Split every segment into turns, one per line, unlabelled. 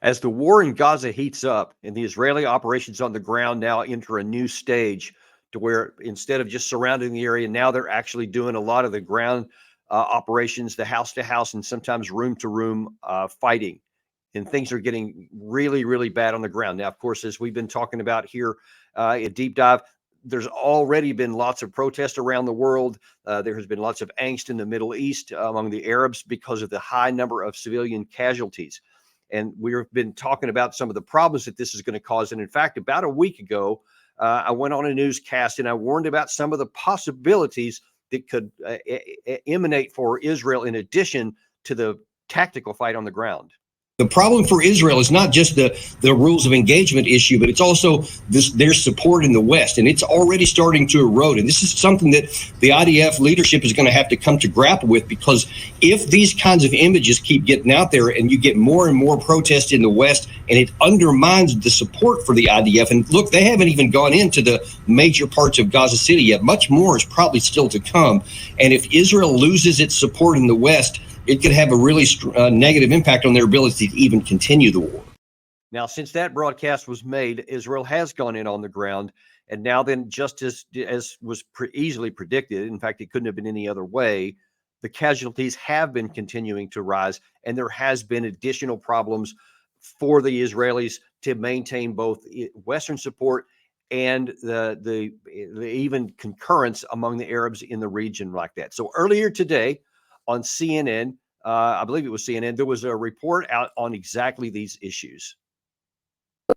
As the war in Gaza heats up and the Israeli operations on the ground now enter a new stage to where instead of just surrounding the area, now they're actually doing a lot of the ground operations, the house to house and sometimes room to room fighting. And things are getting really, really bad on the ground. Now, of course, as we've been talking about here at Deep Dive, there's already been lots of protests around the world. There has been lots of angst in the Middle East among the Arabs because of the high number of civilian casualties. And we've been talking about some of the problems that this is going to cause. And in fact, about a week ago, I went on a newscast and I warned about some of the possibilities that could emanate for Israel in addition to the tactical fight on the ground.
The problem for Israel is not just the rules of engagement issue, but it's also their support in the West. And it's already starting to erode. And this is something that the IDF leadership is going to have to come to grapple with, because if these kinds of images keep getting out there and you get more and more protests in the West, and it undermines the support for the IDF. And look, they haven't even gone into the major parts of Gaza City yet. Much more is probably still to come. And if Israel loses its support in the West, it could have a really negative impact on their ability to even continue the war.
Now, since that broadcast was made, Israel has gone in on the ground. And now then, just as was easily predicted, in fact, it couldn't have been any other way, the casualties have been continuing to rise. And there has been additional problems for the Israelis to maintain both Western support and the even concurrence among the Arabs in the region like that. So earlier today, on CNN, I believe it was CNN, there was a report out on exactly these issues.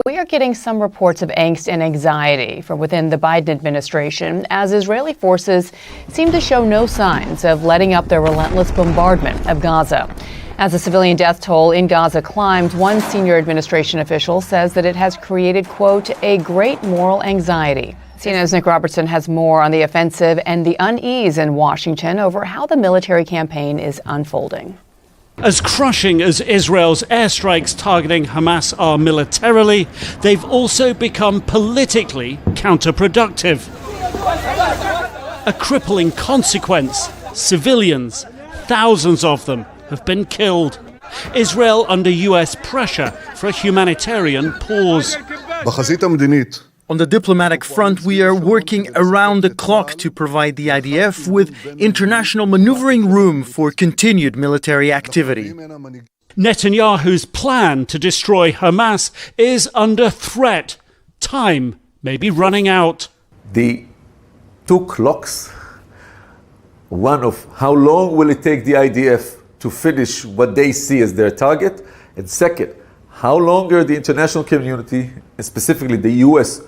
We are getting some reports of angst and anxiety from within the Biden administration as Israeli forces seem to show no signs of letting up their relentless bombardment of Gaza. As the civilian death toll in Gaza climbs, one senior administration official says that it has created, quote, a great moral anxiety. CNN's Nick Robertson has more on the offensive and the unease in Washington over how the military campaign is unfolding.
As crushing as Israel's airstrikes targeting Hamas are militarily, they've also become politically counterproductive. A crippling consequence: civilians, thousands of them, have been killed. Israel under US pressure for a humanitarian pause.
On the diplomatic front, we are working around the clock to provide the IDF with international maneuvering room for continued military activity.
Netanyahu's plan to destroy Hamas is under threat. Time may be running out.
The two clocks, one of how long will it take the IDF to finish what they see as their target, and second, how longer the international community, and specifically the US,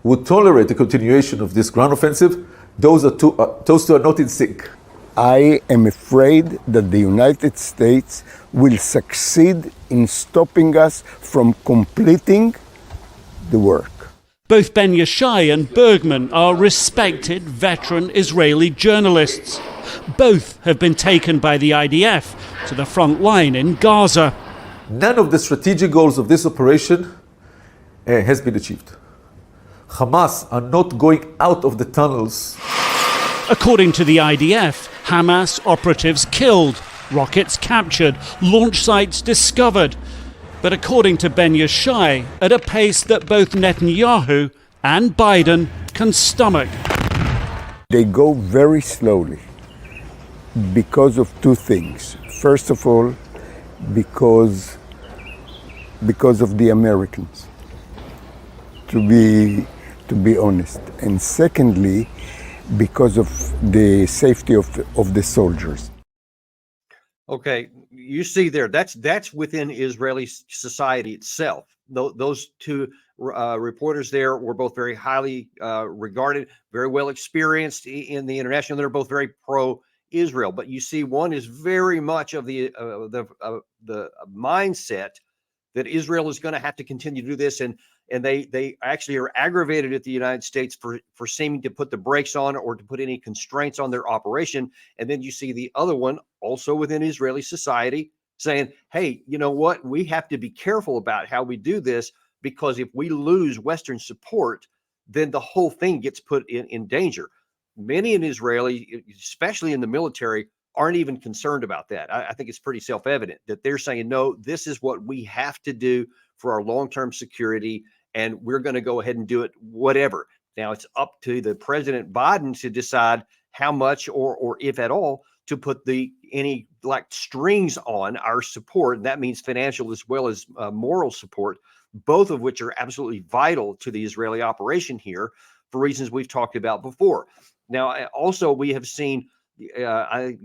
would tolerate the continuation of this ground offensive. Those two are not in sync.
I am afraid that the United States will succeed in stopping us from completing the work.
Both Ben Yishai and Bergman are respected veteran Israeli journalists. Both have been taken by the IDF to the front line in Gaza.
None of the strategic goals of this operation has been achieved. Hamas are not going out of the tunnels.
According to the IDF, Hamas operatives killed, rockets captured, launch sites discovered. But according to Ben Yishai, at a pace that both Netanyahu and Biden can stomach.
They go very slowly because of two things. First of all, because of the Americans, to be honest. And secondly, because of the safety of the soldiers.
Okay, you see there, that's within Israeli society itself. Those two reporters there were both very highly regarded, very well experienced in the international. They're both very pro-Israel. But you see, one is very much of the mindset that Israel is going to have to continue to do this, and they actually are aggravated at the United States for seeming to put the brakes on or to put any constraints on their operation. And then you see the other one also within Israeli society saying, hey, you know what? We have to be careful about how we do this, because if we lose Western support, then the whole thing gets put in danger. Many in Israeli, especially in the military, aren't even concerned about that. I think it's pretty self-evident that they're saying, no, this is what we have to do for our long-term security, and we're going to go ahead and do it, whatever. Now it's up to the President Biden to decide how much or if at all to put any like strings on our support. And that means financial as well as moral support, both of which are absolutely vital to the Israeli operation here for reasons we've talked about before. Now, also, we have seen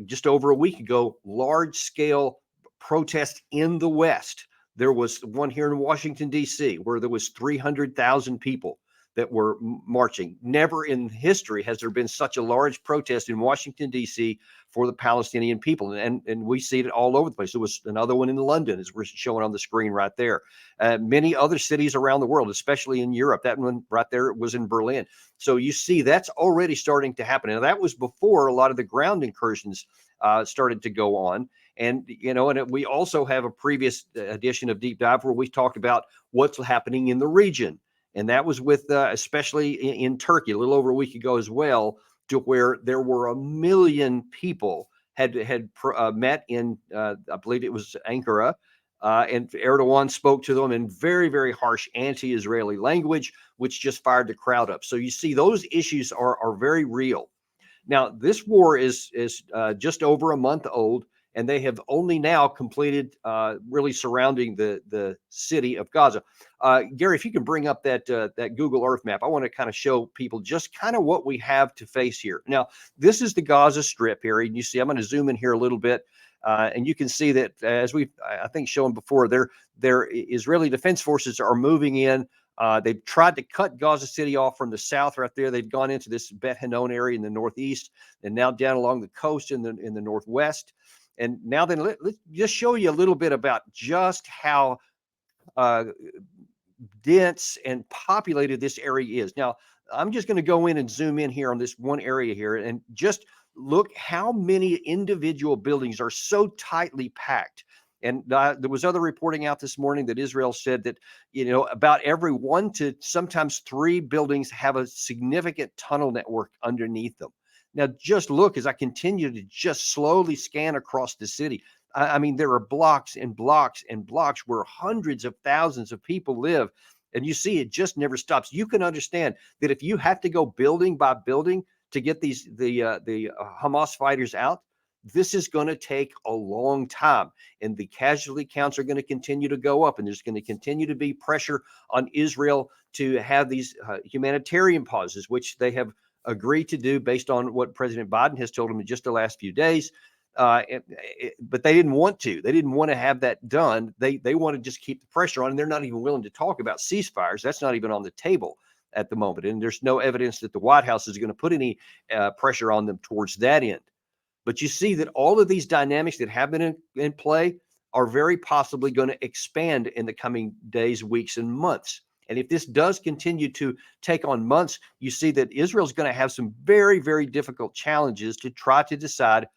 just over a week ago, large-scale protests in the West. There was one here in Washington, D.C., where there was 300,000 people that were marching. Never in history has there been such a large protest in Washington, D.C. for the Palestinian people. And we see it all over the place. There was another one in London, as we're showing on the screen right there. Many other cities around the world, especially in Europe. That one right there was in Berlin. So you see that's already starting to happen. And that was before a lot of the ground incursions started to go on. And, and we also have a previous edition of Deep Dive where we talked about what's happening in the region. And that was with, especially in Turkey, a little over a week ago as well, to where there were 1 million people had met in, I believe it was Ankara, and Erdogan spoke to them in very, very harsh anti-Israeli language, which just fired the crowd up. So you see, those issues are very real. Now, this war is just over a month old, and they have only now completed really surrounding the city of Gaza. Gary, if you can bring up that Google Earth map, I want to kind of show people just kind of what we have to face here. Now, this is the Gaza Strip here, and you see, I'm going to zoom in here a little bit, and you can see that as we've, I think, shown before, their Israeli Defense Forces are moving in. They've tried to cut Gaza City off from the south right there. They've gone into this Bet Hanon area in the northeast, and now down along the coast in the northwest. And now then, let's just show you a little bit about just how dense and populated this area is. Now, I'm just going to go in and zoom in here on this one area here and just look how many individual buildings are so tightly packed. And there was other reporting out this morning that Israel said that, about every 1 to sometimes 3 buildings have a significant tunnel network underneath them. Now, just look as I continue to just slowly scan across the city. I mean, there are blocks and blocks and blocks where hundreds of thousands of people live. And you see, it just never stops. You can understand that if you have to go building by building to get the Hamas fighters out, this is going to take a long time. And the casualty counts are going to continue to go up. And there's going to continue to be pressure on Israel to have these humanitarian pauses, which they have agreed to do based on what President Biden has told them in just the last few days. But they didn't want to. They didn't want to have that done. They want to just keep the pressure on, and they're not even willing to talk about ceasefires. That's not even on the table at the moment. And there's no evidence that the White House is going to put any pressure on them towards that end. But you see that all of these dynamics that have been in play are very possibly going to expand in the coming days, weeks, and months. And if this does continue to take on months, you see that Israel's going to have some very, very difficult challenges to try to decide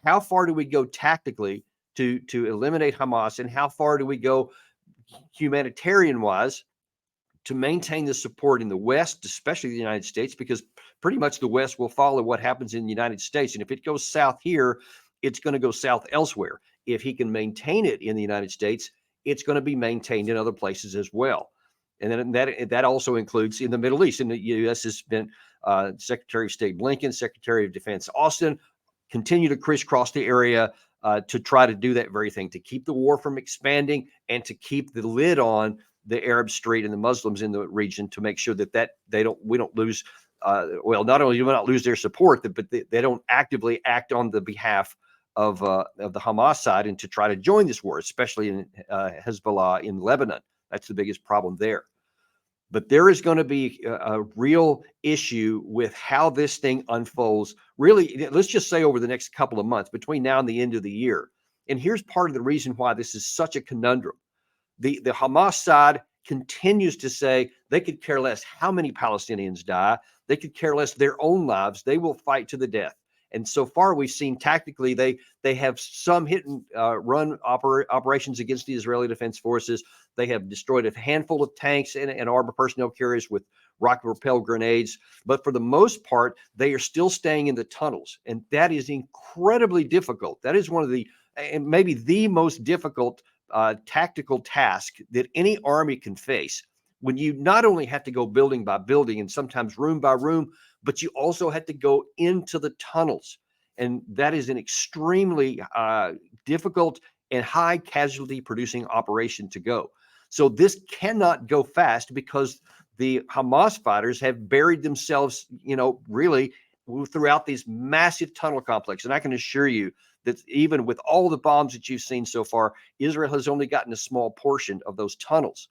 how far do we go tactically to eliminate Hamas, and how far do we go humanitarian-wise to maintain the support in the West, especially the United States, because pretty much the West will follow what happens in the United States. And if it goes south here, it's going to go south elsewhere. If he can maintain it in the United States, it's going to be maintained in other places as well. And then that also includes in the Middle East. And the U.S. has been Secretary of State Blinken, Secretary of Defense Austin, continue to crisscross the area to try to do that very thing, to keep the war from expanding and to keep the lid on the Arab Street and the Muslims in the region to make sure that we don't lose. Not only do we not lose their support, but they don't actively act on the behalf of the Hamas side and to try to join this war, especially in Hezbollah in Lebanon. That's the biggest problem there. But there is going to be a real issue with how this thing unfolds, really, let's just say over the next couple of months, between now and the end of the year. And here's part of the reason why this is such a conundrum. The Hamas side continues to say they could care less how many Palestinians die. They could care less their own lives. They will fight to the death. And so far, we've seen tactically they have some hit and run operations against the Israeli Defense Forces. They have destroyed a handful of tanks and armored personnel carriers with rocket-propelled grenades. But for the most part, they are still staying in the tunnels. And that is incredibly difficult. That is one of the, and maybe the most difficult tactical task that any army can face, when you not only have to go building by building and sometimes room by room, but you also have to go into the tunnels. And that is an extremely difficult and high casualty producing operation to go. So this cannot go fast because the Hamas fighters have buried themselves, really throughout these massive tunnel complex. And I can assure you that even with all the bombs that you've seen so far, Israel has only gotten a small portion of those tunnels.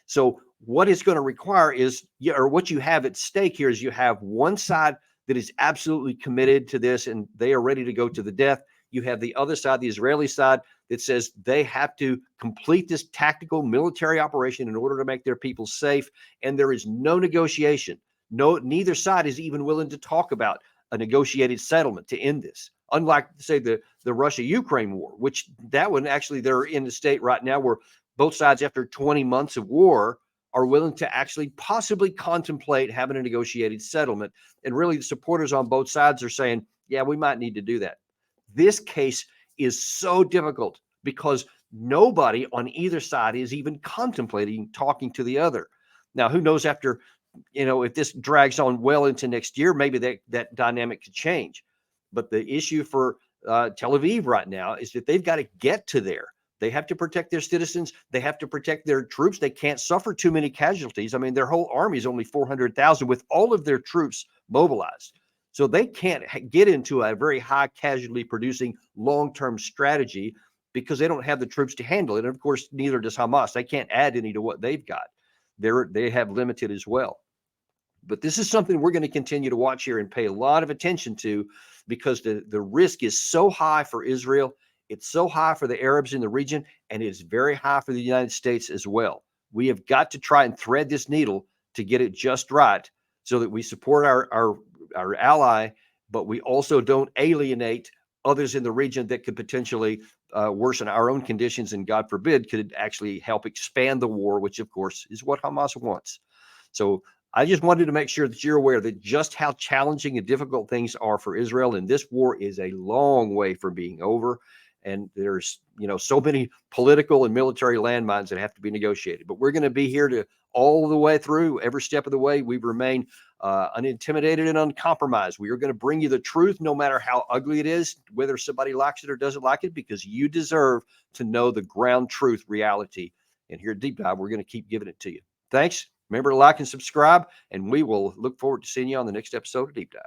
So what it's going to require is, or what you have at stake here is you have one side that is absolutely committed to this and they are ready to go to the death. You have the other side, the Israeli side, that says they have to complete this tactical military operation in order to make their people safe. And there is no negotiation. Neither side is even willing to talk about a negotiated settlement to end this. Unlike, say, the Russia-Ukraine war, which that one actually they're in a state right now where both sides, after 20 months of war, are willing to actually possibly contemplate having a negotiated settlement. And really, the supporters on both sides are saying, yeah, we might need to do that. This case is so difficult because nobody on either side is even contemplating talking to the other. Now, who knows, after, if this drags on well into next year, maybe that dynamic could change. But the issue for Tel Aviv right now is that they've got to get to there. They have to protect their citizens. They have to protect their troops. They can't suffer too many casualties. I mean, their whole army is only 400,000 with all of their troops mobilized. So they can't get into a very high casualty producing long-term strategy because they don't have the troops to handle it. And of course, neither does Hamas. They can't add any to what they've got. They have limited as well. But this is something we're going to continue to watch here and pay a lot of attention to, because the risk is so high for Israel. It's so high for the Arabs in the region, and it is very high for the United States as well. We have got to try and thread this needle to get it just right so that we support our ally, but we also don't alienate others in the region that could potentially worsen our own conditions, and God forbid, could actually help expand the war, which of course is what Hamas wants. So I just wanted to make sure that you're aware that just how challenging and difficult things are for Israel. And this war is a long way from being over. And there's, so many political and military landmines that have to be negotiated. But we're going to be here to all the way through, every step of the way. We remain unintimidated and uncompromised. We are going to bring you the truth, no matter how ugly it is, whether somebody likes it or doesn't like it, because you deserve to know the ground truth reality. And here at Deep Dive, we're going to keep giving it to you. Thanks. Remember to like and subscribe, and we will look forward to seeing you on the next episode of Deep Dive.